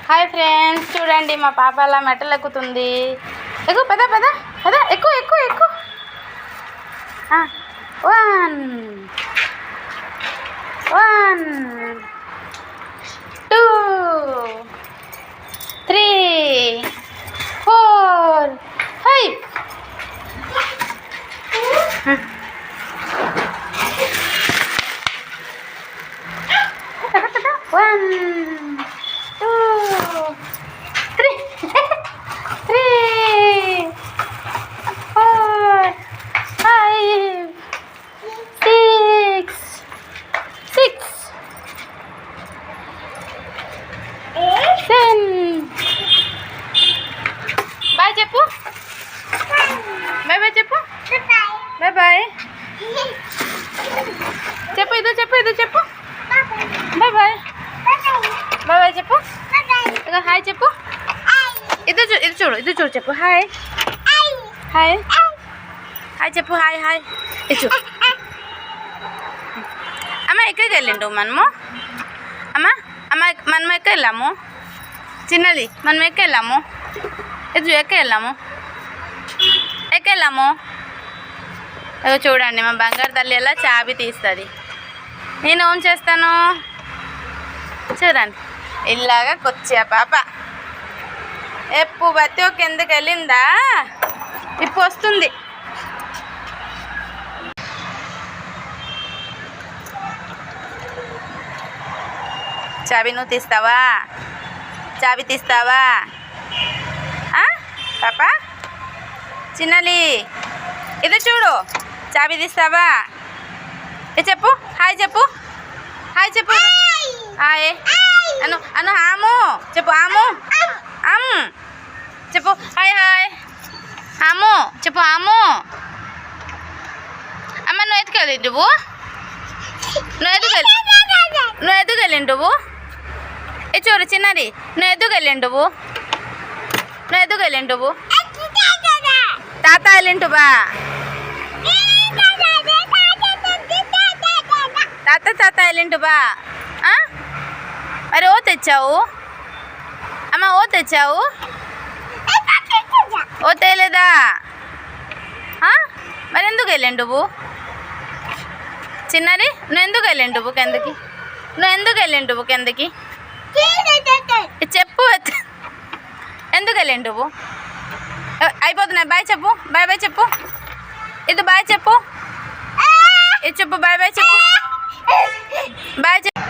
Hi friends, చూడండి మా పాప అలా మెట్టలు ఎక్కుతుంది. ఎక్కు, పద పద పద, ఎక్కు ఎక్కు ఎక్కు. 1 1 2 3 4 5. One, 2, 3, 4, 5, 6, 7. బాయ్ చెప్పు, బాయ్ బాయ్ చెప్పు, బాయ్ బాయ్ చెప్పు, ఇది చెప్పు, ఇది చెప్పు, బాయ్ బాయ్ బాయ్ బాయ్ చెప్పు, ఇక హాయ్ చెప్పు, ఇది చూడు, ఇది చూడు, చెప్పు హాయ్ హాయ్ హాయ్ చెప్పు, హాయ్ హాయ్ ఇది చూడు. అమ్మ ఎక్కడికి వెళ్ళిండు మనము? మనం ఎక్క వెళ్ళాము చిన్నది, మనం ఎక్క వెళ్ళాము, ఇది ఎక్క వెళ్ళాము, ఇక చూడండి మా బంగారు తల్లి ఎలా చాబి తీస్తుంది. నేను ఏం చేస్తాను చూడండి, ఇలాగా కొచ్చా పాప ఎప్పు బతి ఒక ఎందుకు వెళ్ళిందా, ఇప్పుడు వస్తుంది. చాబీ నువ్వు తీస్తావా? చాబీ తీస్తావా పాప? చిన్నలి ఇది చూడు, చాబీ తీస్తావా? ఇది చెప్పు, హాయ్ చెప్పు, హాయ్ చెప్పు, హాయ్ అను అను, ఆము చెప్పు, ఆము చెప్పు, హాయ్ హాయ్ ఆము చెప్పు, ఆము. అమ్మ నువ్వు ఎత్తుకెళ్ళి నువ్వు ఎదుగెళ్ళిండువు ఏ చూడు చిన్నది, నువ్వు ఎదుగెళ్ళిండువు తాత వెళ్ళింటువా? తాత వెళ్ళింటువా? మరి ఓ తెచ్చావు అమ్మ, ఓ తెచ్చావు, ఓ తేలేదా? మరి ఎందుకు వెళ్ళిండువు చిన్నది? నువ్వు ఎందుకు వెళ్ళిండువు కిందకి చెప్పు, ఎందుకు వెళ్ళిండువు? అయిపోతున్నాయి, బాయ్ చెప్పు, బాయ్ బాయ్ చెప్పు, ఇది బాయ్ చెప్పు, ఇది చెప్పు, బాయ్ బాయ్ చెప్పు, బాయ్ చెప్పు.